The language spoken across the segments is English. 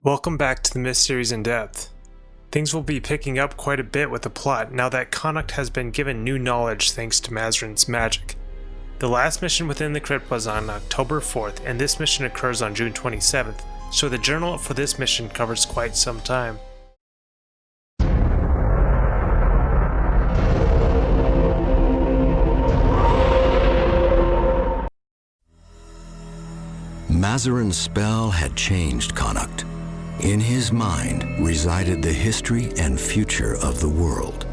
Welcome back to the Myth series in depth. Things will be picking up quite a bit with the plot now that Connacht has been given new knowledge thanks to Mazarin's magic. The last mission within the crypt was on October 4th, and this mission occurs on June 27th, so the journal for this mission covers quite some time. Mazarin's spell had changed Connacht. In his mind resided the history and future of the world.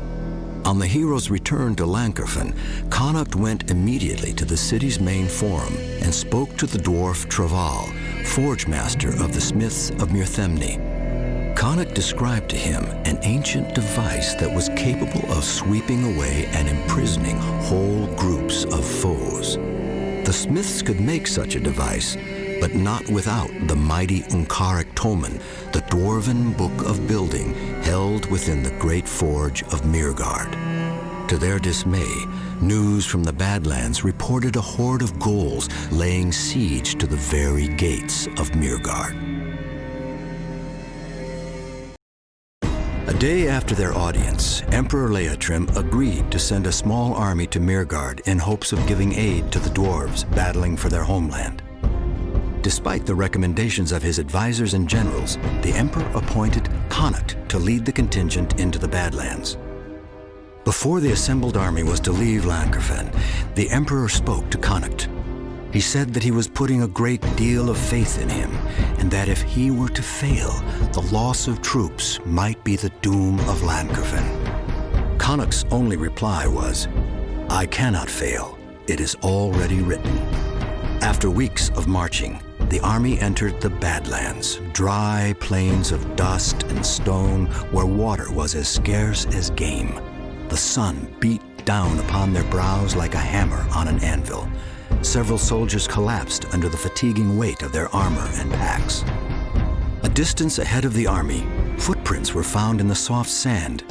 On the hero's return to Lankerfen, Connacht went immediately to the city's main forum and spoke to the dwarf Traval, forge master of the smiths of Myrthemne. Connacht described to him an ancient device that was capable of sweeping away and imprisoning whole groups of foes. The smiths could make such a device, but not without the mighty Unkaric Tomen, the dwarven book of building held within the great forge of Myrgard. To their dismay, news from the Badlands reported a horde of ghouls laying siege to the very gates of Myrgard. A day after their audience, Emperor Leotrim agreed to send a small army to Myrgard in hopes of giving aid to the dwarves battling for their homeland. Despite the recommendations of his advisors and generals, the emperor appointed Connacht to lead the contingent into the Badlands. Before the assembled army was to leave Lankerfen, the emperor spoke to Connacht. He said that he was putting a great deal of faith in him, and that if he were to fail, the loss of troops might be the doom of Lankerfen. Connacht's only reply was, "I cannot fail. It is already written." After weeks of marching, the army entered the Badlands, dry plains of dust and stone where water was as scarce as game. The sun beat down upon their brows like a hammer on an anvil. Several soldiers collapsed under the fatiguing weight of their armor and packs. A distance ahead of the army, footprints were found in the soft sand.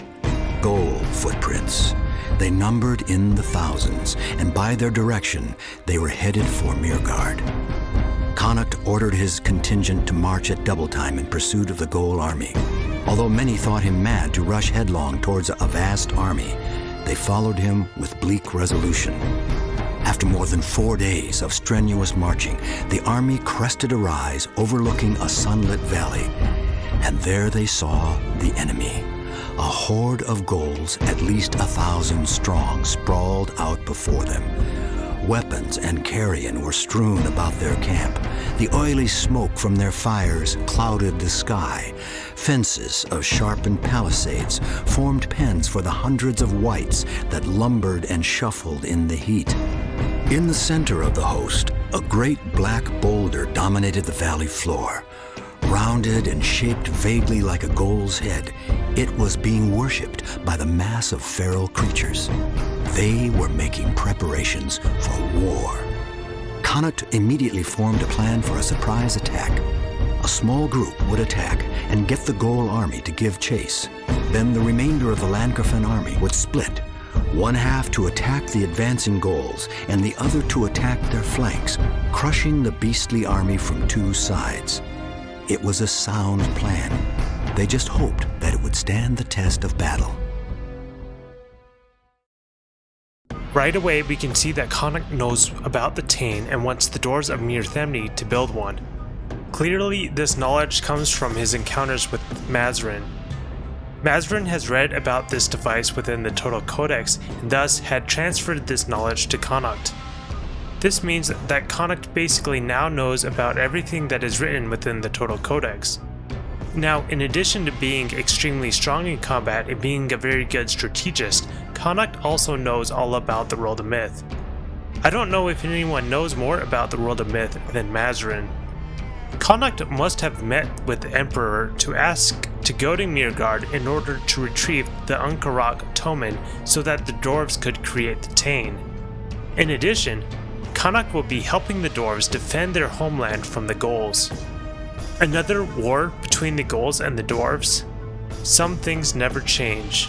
Ghoul footprints. They numbered in the thousands, and by their direction, they were headed for Myrgard. Connacht ordered his contingent to march at double time in pursuit of the Ghoul army. Although many thought him mad to rush headlong towards a vast army, they followed him with bleak resolution. After more than 4 days of strenuous marching, the army crested a rise overlooking a sunlit valley, and there they saw the enemy. A horde of ghouls, at least 1,000 strong, sprawled out before them. Weapons and carrion were strewn about their camp. The oily smoke from their fires clouded the sky. Fences of sharpened palisades formed pens for the hundreds of wights that lumbered and shuffled in the heat. In the center of the host, a great black boulder dominated the valley floor. Rounded and shaped vaguely like a ghoul's head, it was being worshipped by the mass of feral creatures. They were making preparations for war. Connacht immediately formed a plan for a surprise attack. A small group would attack and get the Ghoul army to give chase. Then the remainder of the Lankerfen army would split, one half to attack the advancing Ghouls and the other to attack their flanks, crushing the beastly army from two sides. It was a sound plan. They just hoped that it would stand the test of battle. Right away, we can see that Connacht knows about the Tain and wants the dwarves of Myrthemne to build one. Clearly, this knowledge comes from his encounters with Mazarin. Mazarin has read about this device within the Total Codex and thus had transferred this knowledge to Connacht. This means that Connacht basically now knows about everything that is written within the Total Codex. Now, in addition to being extremely strong in combat and being a very good strategist, Connacht also knows all about the world of myth. I don't know if anyone knows more about the world of myth than Mazarin. Connacht must have met with the Emperor to ask to go to Myrgard in order to retrieve the Unkaric Tomen so that the dwarves could create the Tain. In addition, Connacht will be helping the dwarves defend their homeland from the ghouls. Another war between the ghouls and the dwarves? Some things never change.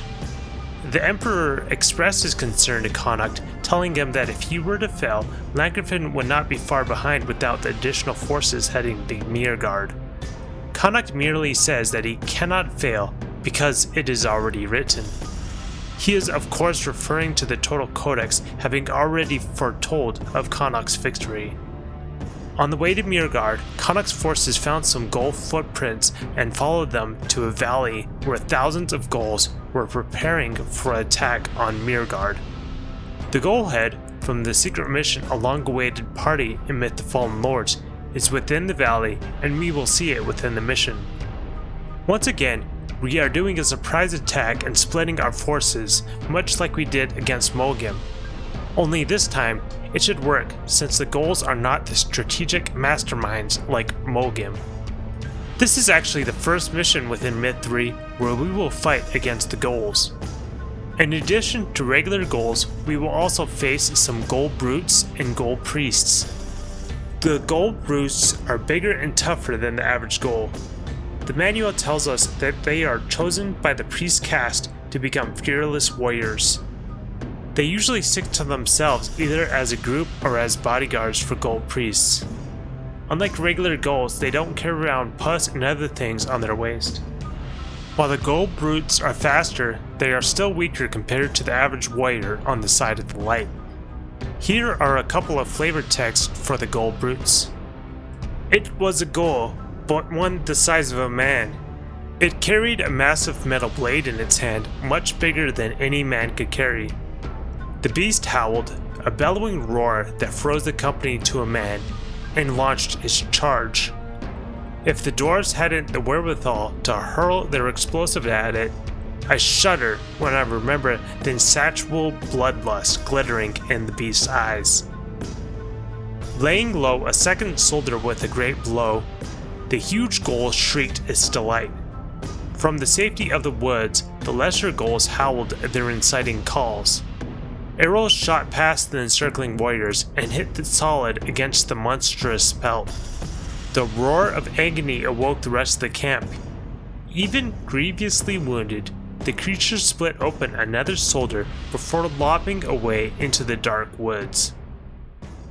The Emperor expressed his concern to Connacht, telling him that if he were to fail, Lankerfen would not be far behind without the additional forces heading the Myrgard. Connacht merely says that he cannot fail because it is already written. He is of course referring to the Total Codex having already foretold of Connacht's victory. On the way to Myrgard, Connacht's forces found some ghoul footprints and followed them to a valley where thousands of ghouls were preparing for an attack on Myrgard. The ghoul head from the secret mission A Long-Awaited Party Amid the Fallen Lords is within the valley, and we will see it within the mission. Once again, we are doing a surprise attack and splitting our forces, much like we did against Mogim. Only this time, it should work since the ghouls are not the strategic masterminds like Mogim. This is actually the first mission within Myth 3 where we will fight against the ghouls. In addition to regular ghouls, we will also face some ghoul brutes and ghoul priests. The ghoul brutes are bigger and tougher than the average ghoul. The manual tells us that they are chosen by the priest caste to become fearless warriors. They usually stick to themselves either as a group or as bodyguards for ghoul priests. Unlike regular ghouls, they don't carry around pus and other things on their waist. While the ghoul brutes are faster, they are still weaker compared to the average warrior on the side of the light. Here are a couple of flavor texts for the ghoul brutes. It was a ghoul, but one the size of a man. It carried a massive metal blade in its hand, much bigger than any man could carry. The beast howled, a bellowing roar that froze the company to a man, and launched its charge. If the dwarves hadn't the wherewithal to hurl their explosive at it, I shudder when I remember the insatiable bloodlust glittering in the beast's eyes. Laying low a second soldier with a great blow, the huge ghoul shrieked its delight. From the safety of the woods, the lesser ghouls howled their inciting calls. Arrows shot past the encircling warriors and hit the solid against the monstrous pelt. The roar of agony awoke the rest of the camp. Even grievously wounded, the creature split open another soldier before lopping away into the dark woods.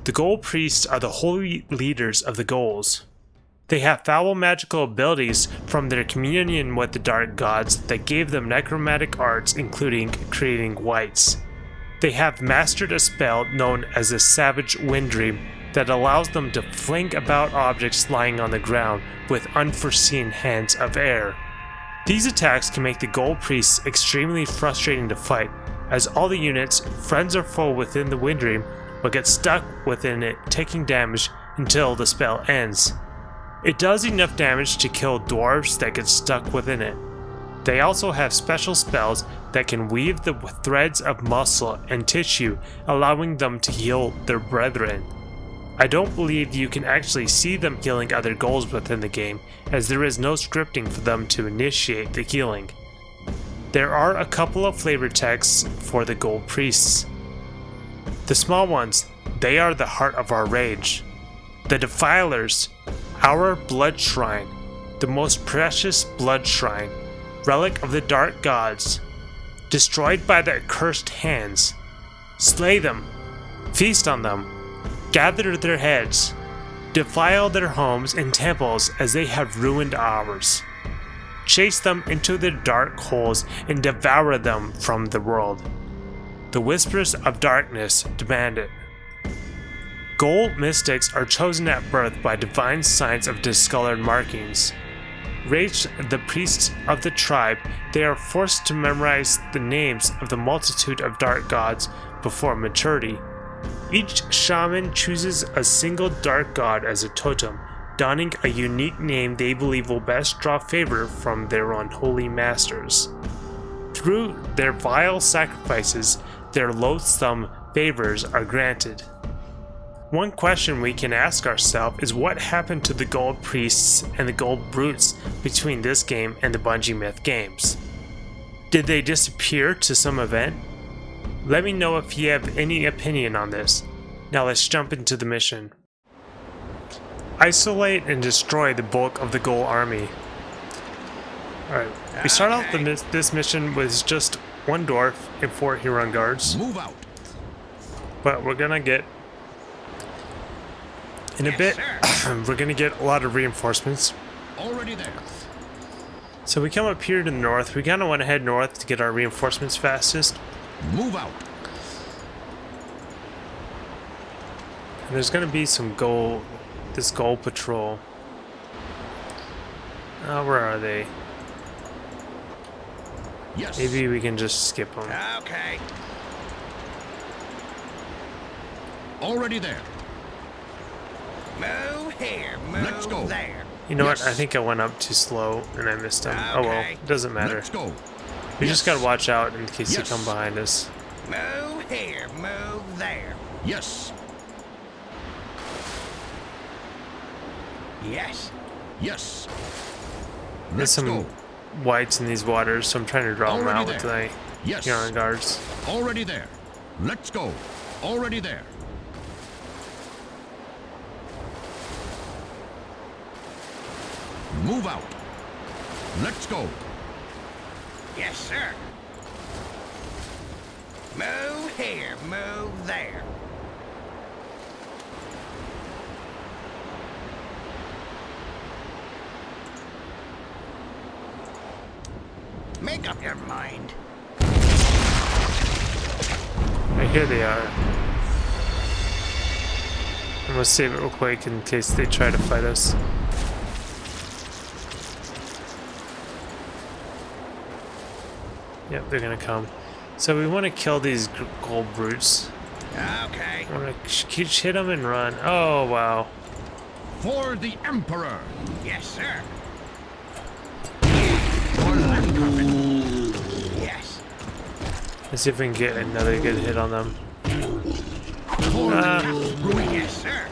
The ghoul priests are the holy leaders of the ghouls. They have foul magical abilities from their communion with the dark gods that gave them necromantic arts, including creating wights. They have mastered a spell known as the Savage Wind Dream that allows them to fling about objects lying on the ground with unforeseen hands of air. These attacks can make the ghoul priests extremely frustrating to fight, as all the units, friends or foe within the Wind Dream, will get stuck within it, taking damage until the spell ends. It does enough damage to kill dwarves that get stuck within it. They also have special spells that can weave the threads of muscle and tissue, allowing them to heal their brethren. I don't believe you can actually see them healing other ghouls within the game, as there is no scripting for them to initiate the healing. There are a couple of flavor texts for the ghoul priests. The small ones, they are the heart of our rage. The defilers, our blood shrine, the most precious blood shrine, relic of the dark gods, destroyed by the accursed hands. Slay them, feast on them, gather their heads, defile their homes and temples as they have ruined ours. Chase them into their dark holes and devour them from the world. The whispers of darkness demand it. Ghoul mystics are chosen at birth by divine signs of discolored markings. Raised the priests of the tribe, they are forced to memorize the names of the multitude of dark gods before maturity. Each shaman chooses a single dark god as a totem, donning a unique name they believe will best draw favor from their unholy masters. Through their vile sacrifices, their loathsome favors are granted. One question we can ask ourselves is what happened to the ghoul priests and the ghoul brutes between this game and the Bungie Myth games? Did they disappear to some event? Let me know if you have any opinion on this. Now let's jump into the mission. Isolate and destroy the bulk of the ghoul army. Alright, we start out this mission with just one dwarf and 4 Huron guards. Move out. But we're gonna get in a bit, we're gonna get a lot of reinforcements. Already there. So we come up here to the north. We kind of want to head north to get our reinforcements fastest. Move out. And there's going to be some this gold patrol. Where are they? Yes. Maybe we can just skip them. Okay. Already there. Move here, move Let's go. there. You know Yes. what? I think I went up too slow and I missed them. Oh well, Okay. it doesn't matter. Let's go. We just gotta watch out in case Yes. they come behind us. Move here, move there. Yes. Yes. Yes. There's Let's some go. whites in these waters, so I'm trying to draw them Already out with there. my Yes. Huron guards. Already there. Let's go. Already there. Move out. Let's go. Yes, sir. Move here, move there. Make up your mind. Right here they are. I'm gonna save it real quick in case they try to fight us. Yep, they're gonna come. So we want to kill these gold brutes. Okay. I want to hit them and run. Oh wow. For the Emperor. Yes, sir. For Landcarpet. Yes. Let's see if we can get another good hit on them. For Ah. the Casbruin. Yes, sir.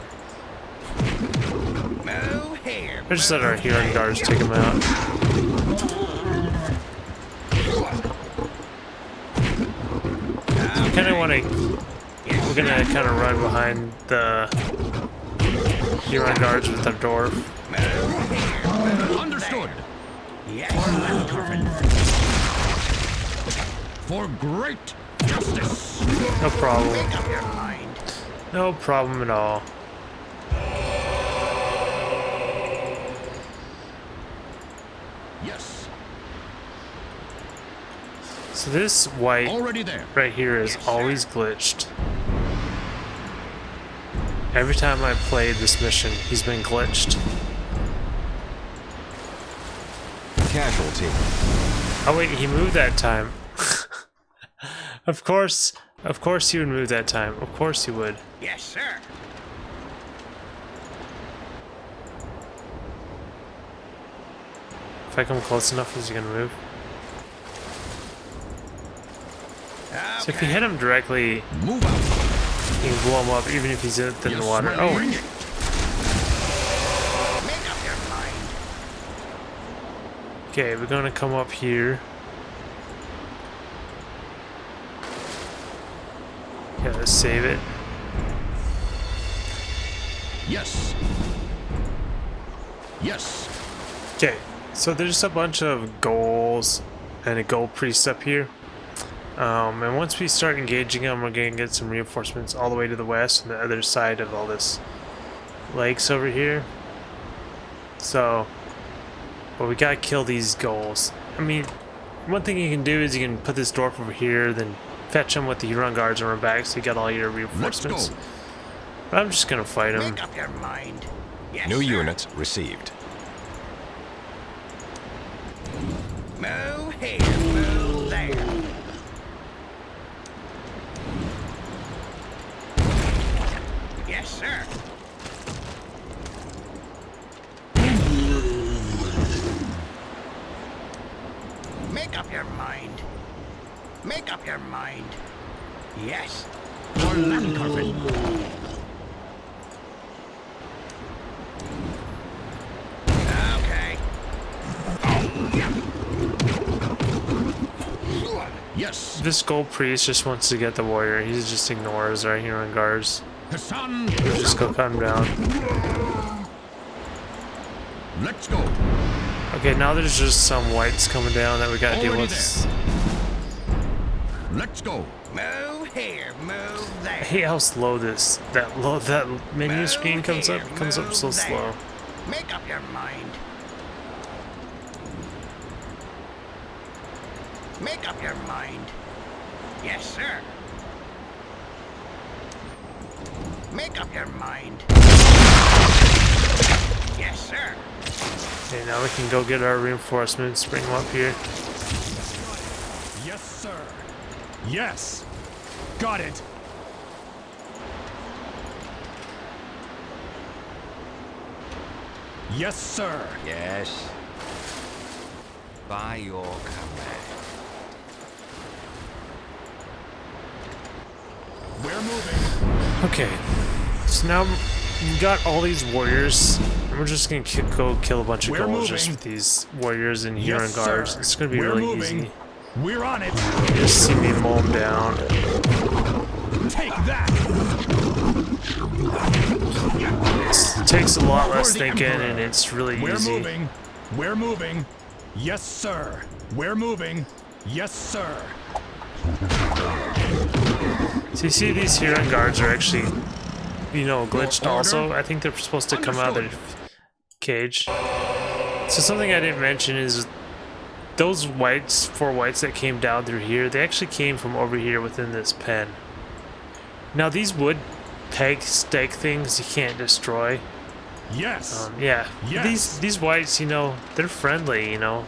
Move here. I just let our Huron guards take them out. We kind of want to. We're gonna kind of run behind the Huron guards with our dwarf. Understood. Yes. For great justice. No problem. Make up your mind. No problem at all. Yes. So this white Already there. right here is Yes, sir. always glitched. Every time I played this mission, he's been glitched. Casualty. Oh wait, he moved that time. Of course he would move that time. Of course he would. Yes, sir. If I come close enough, is he gonna move? So if you hit him directly, Move out. you can blow him up even if he's in the Yes, water. ready. Oh, Bring it. Make up your mind. okay, we're gonna come up here. Yeah, let's save it. Yes. Yes. Okay, so there's a bunch of goals and a gold priest up here. And once we start engaging them, we're gonna get some reinforcements all the way to the west and the other side of all this lakes over here. So, but we gotta kill these goals. I mean, one thing you can do is you can put this dwarf over here, then fetch him with the Huron guards and run back, so you got all your reinforcements. go. But I'm just gonna fight him. Make up your mind. Yes, New sir. units received. Move here, move there. Yes, sir. Make up your mind. Make up your mind. Yes. For Landcarpet. Okay. Yes. This gold priest just wants to get the warrior. He just ignores our Huron guards. Hassan. We'll just go cut him down. Let's go. Okay, now there's just some whites coming down that we gotta deal Already with. Let's go. Move here, move I there. hate how slow that menu screen comes up so slow. Make up your mind. Make up your mind. Yes, sir. Make up your mind. Yes, sir. Okay, now we can go get our reinforcements, bring them up here. Yes, sir. Yes. Got it. Yes, sir. Yes. By your command. We're moving. Okay, so now we got all these warriors, and we're just gonna go kill a bunch of We're ghouls just moving. with these warriors and here Yes, and guards. sir. It's gonna be We're really moving. easy. We're on it. You just see me mow them down. Take that. It takes a lot less For the thinking, Emperor. and it's really We're easy. moving. We're moving. Yes, sir. We're moving. Yes, sir. So you see these here and guards are actually, you know, glitched Your order? also. I think they're supposed to come out of their cage. So something I didn't mention is those whites, 4 whites that came down through here, they actually came from over here within this pen. Now these wood peg stake things you can't destroy. Yes. Yeah, Yes. these whites, you know, they're friendly, you know.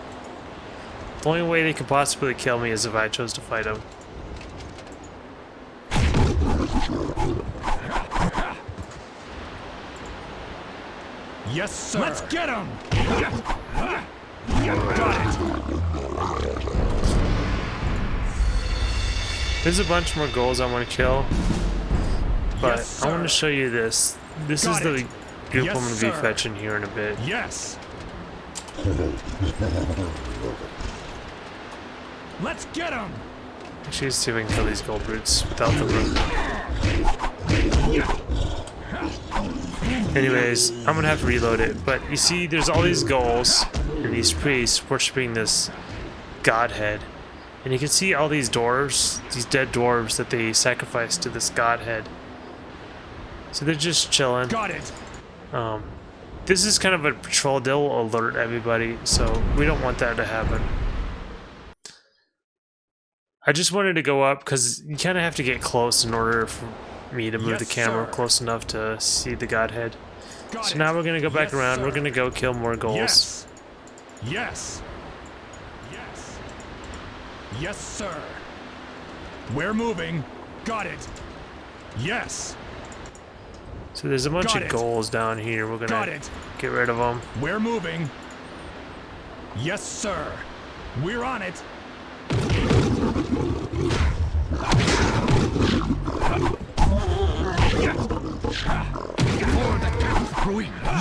The only way they could possibly kill me is if I chose to fight them. Yes, sir. Let's get him. Got it. There's a bunch more goals I want to kill, but Yes, I want to sir. show you this. This Got is the it. group Yes, I'm going to be sir. fetching here in a bit. Yes. Let's get him. Actually, let's see if we can kill these gold brutes without the room. Anyways, I'm going to have to reload it, but you see there's all these goals and these priests worshipping this godhead. And you can see all these dwarves, these dead dwarves that they sacrificed to this godhead. So they're just chilling. Got it. This is kind of a patrol. They'll alert everybody, so we don't want that to happen. I just wanted to go up because you kind of have to get close in order for me to move Yes, the camera sir. close enough to see the godhead. Got So it. now we're going to go back Yes, around. sir. We're going to go kill more ghouls. Yes. Yes. Yes. Yes, sir. We're moving. Got it. Yes. So there's a bunch Got of it. ghouls down here. We're Got going to it. get rid of them. We're moving. Yes, sir. We're on it.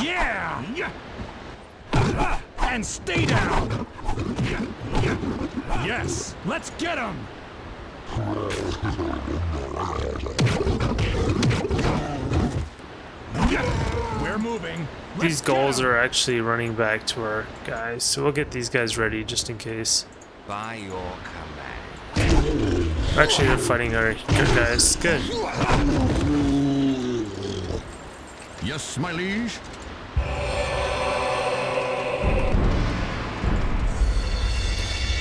Yeah! And stay down! Yes, let's get him! We're moving. These ghouls are actually running back to our guys, so we'll get these guys ready just in case. By your command. Actually, they're fighting our good guys. Good. Yes, my liege.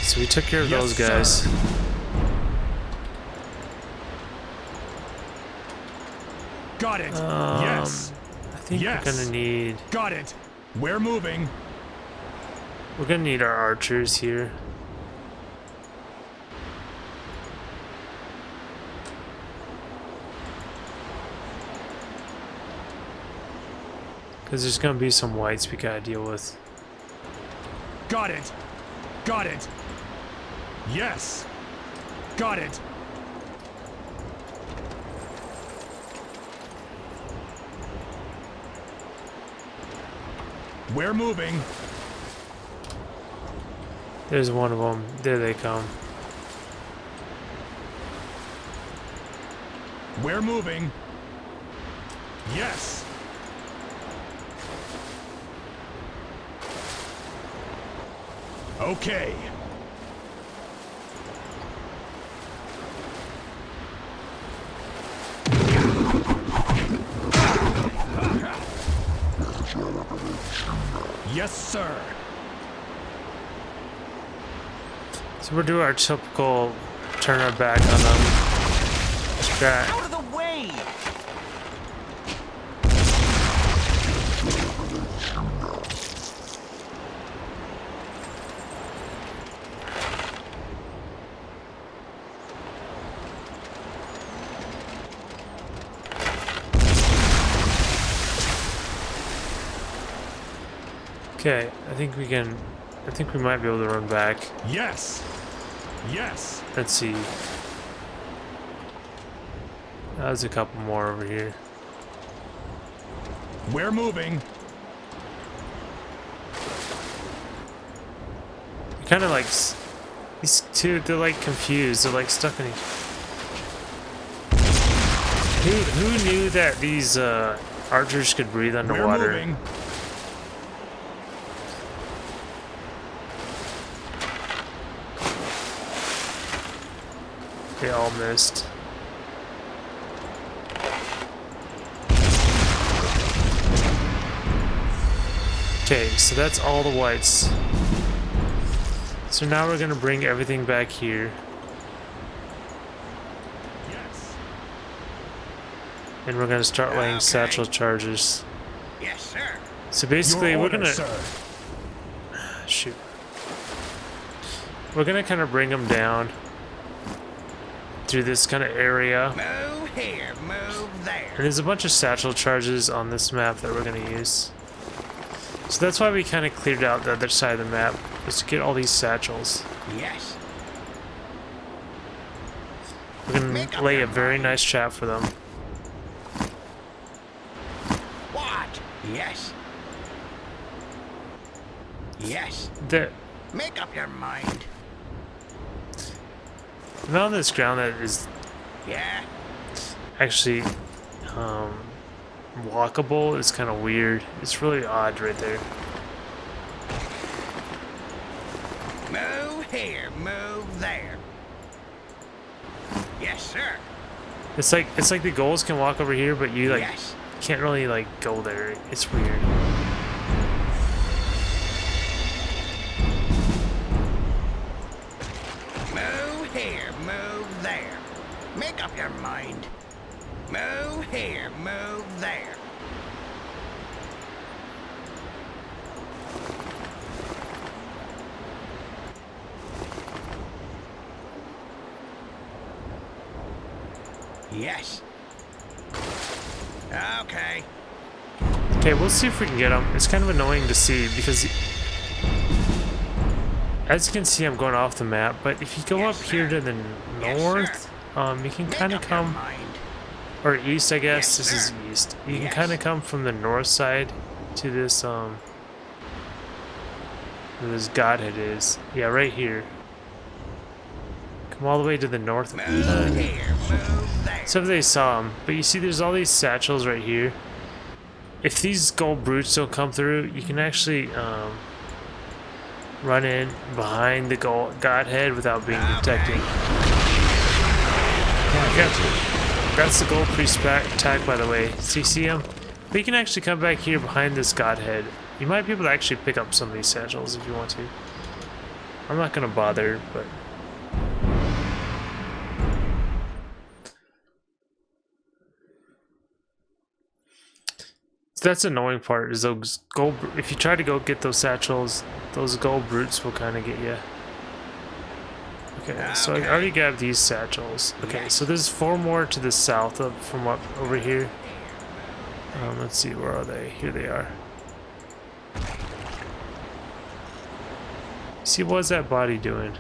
So we took care of Yes, those guys. sir. Got it. Yes. I think Yes. we're gonna need We're moving. our archers here. Because there's gonna be some whites we gotta deal with. Got it. Got it. Yes. Got it. We're moving. There's one of them. There they come. We're moving. Yes. Okay. Yes, sir. So So we'll do our typical turn our back on them. Scratch. Out of the way! Okay, I think we might be able to run back. Yes. Yes. Let's see. There's a couple more over here. We're moving. Kind of like these two. They're like confused. They're like stuck in each. Who knew that these archers could breathe We're underwater? moving. They all missed. Okay, so that's all the whites. So now we're gonna bring everything back here. Yes. And we're gonna start laying Okay. satchel charges. Yes, sir. So basically Your we're order, gonna sir. shoot. We're gonna kind of bring them down through this kind of area. Move here, move there. And there's a bunch of satchel charges on this map that we're gonna use. So that's why we kind of cleared out the other side of the map, was to get all these satchels. Yes. We're gonna Make up lay a your very mind. nice trap for them. What? Yes. Yes. The Make up your mind. amount of this ground that is Yeah. actually walkable is kind of weird. It's really odd right there. Move here, move there. Yes, sir. It's like the goals can walk over here, but you like Yes. can't really like go there. It's weird. Move here, move there. Make up your mind. Move here, move there. Yes. Okay. Okay, we'll see if we can get them. It's kind of annoying to see because, as you can see, I'm going off the map. But if you go Yes, up here sir. to the Yes, north, you can Make kind of up your come, mind. or east, I guess. Yes, This is sir. east. You can Yes. kind of come from the north side to this where this godhead is. Yeah, right here. Come all the way to the north. Move here, move there. So if they saw him, but you see there's all these satchels right here. If these gold brutes don't come through, you can actually run in behind the godhead without being detected. That's the gold priest attack, by the way. So you see him? But you can actually come back here behind this godhead. You might be able to actually pick up some of these satchels if you want to. I'm not gonna bother, but that's the annoying part, is those gold. If you try to go get those satchels, those gold brutes will kind of get you. Okay, so I already grabbed these satchels. Okay, so there's 4 more to the south of from up over here. Let's see, where are they? Here they are. See, what's that body doing?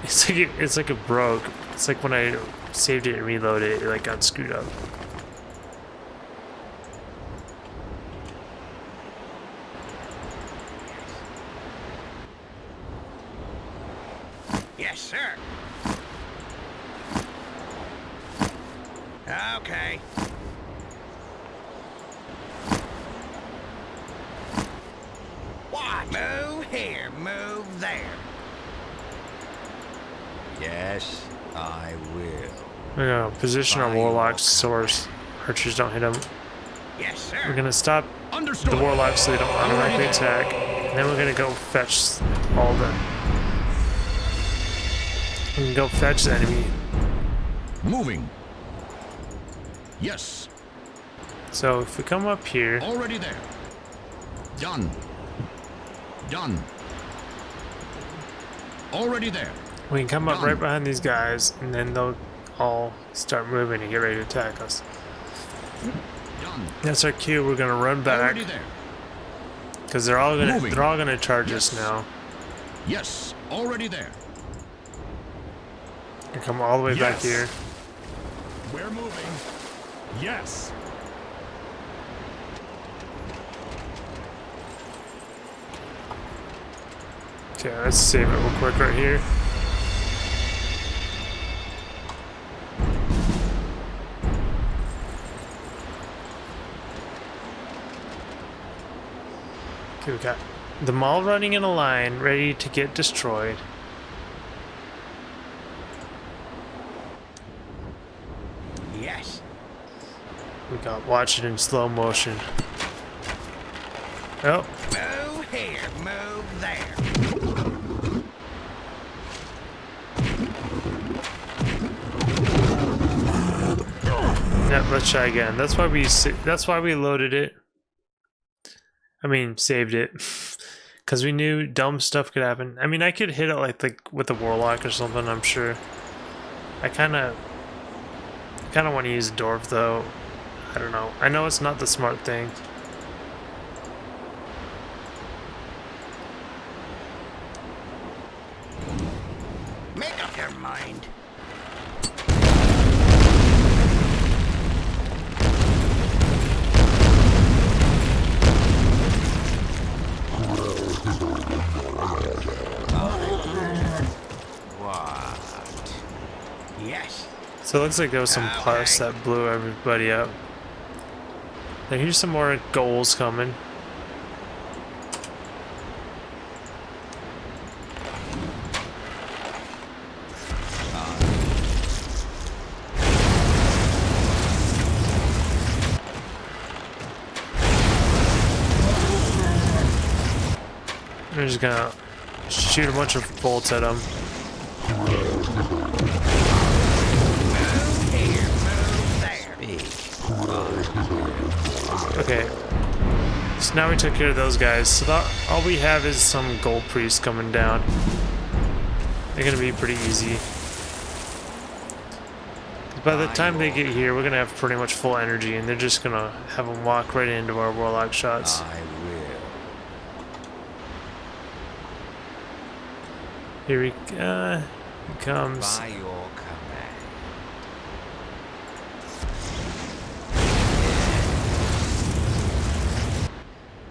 It's like it broke. It's like when I saved it and reloaded it, like got screwed up. Yes, sir. Okay. What? Move here, move there. Yes, I will. We're gonna position our warlocks so our archers don't hit them. Yes, sir. We're gonna stop Understood. the warlocks so they don't automatically attack, and then we're gonna go fetch all the We can go fetch the enemy. Moving. Yes. So if we come up here, Already there. Done. Done. Already there. we can come up Done. right behind these guys, and then they'll all start moving and get ready to attack us. Done. That's our cue. We're gonna run back Already there. because they're all Moving. gonna charge us Yes. now. Yes. Already there. And come all the way back Yes. here. We're moving. Yes. Okay, let's save it real quick right here. Okay, we got them all running in a line, ready to get destroyed. Yes. We got watch it in slow motion. Oh, Move here, move there. yeah, let's try again. That's why we loaded it. I mean, saved it. Because we knew dumb stuff could happen. I mean, I could hit it like with a warlock or something, I'm sure. I kind of want to use a dwarf, though. I don't know. I know it's not the smart thing. Make up your mind. What? Yes. So it looks like there was some pus that blew everybody up. Now here's some more goals coming. We're just gonna shoot a bunch of bolts at them. Move here, move there. Okay. So now we took care of those guys. So all we have is some gold priests coming down. They're gonna be pretty easy. By the time they get here, we're gonna have pretty much full energy, and they're just gonna have them walk right into our warlock shots. I will. Here he comes. By your command.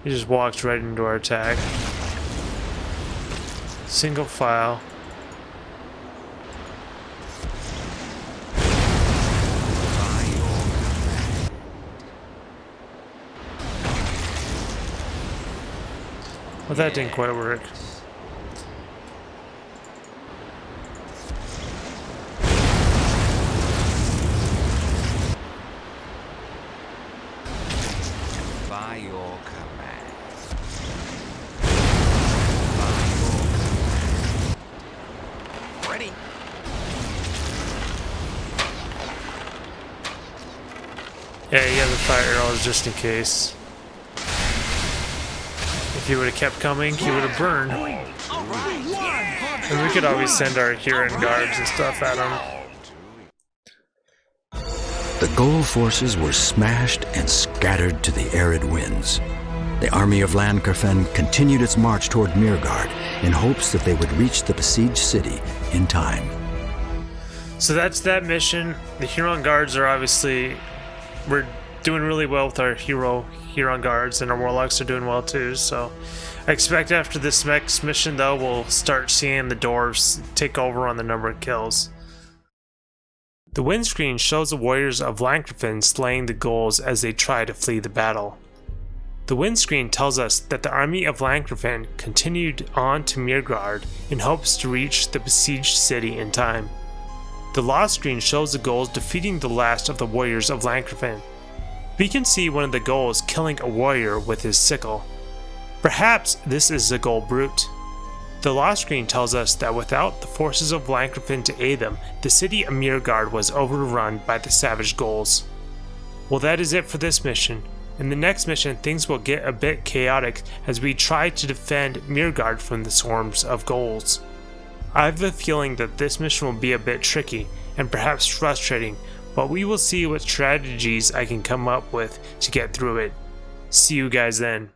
He just walks right into our attack. Single file. By your command. Well, that didn't quite work. By your command. Ready. Yeah, he has the fire arrows just in case. If he would have kept coming, he would have burned. And we could always send our Huron guards and stuff at him. The Gold forces were smashed and scattered to the arid winds. The army of Landkerfen continued its march toward Myrgard in hopes that they would reach the besieged city in time. So that's that mission. The Huron guards are obviously... We're doing really well with our Huron guards, and our warlocks are doing well too, so... I expect after this next mission, though, we'll start seeing the dwarves take over on the number of kills. The windscreen shows the warriors of Landkerfen slaying the ghouls as they try to flee the battle. The windscreen tells us that the army of Landkerfen continued on to Myrgard in hopes to reach the besieged city in time. The lost screen shows the ghouls defeating the last of the warriors of Landkerfen. We can see one of the ghouls killing a warrior with his sickle. Perhaps this is the ghoul brute. The lost screen tells us that without the forces of Lancrofin to aid them, the city of Myrgard was overrun by the savage ghouls. Well, that is it for this mission. In the next mission, things will get a bit chaotic as we try to defend Myrgard from the swarms of ghouls. I have a feeling that this mission will be a bit tricky and perhaps frustrating, but we will see what strategies I can come up with to get through it. See you guys then.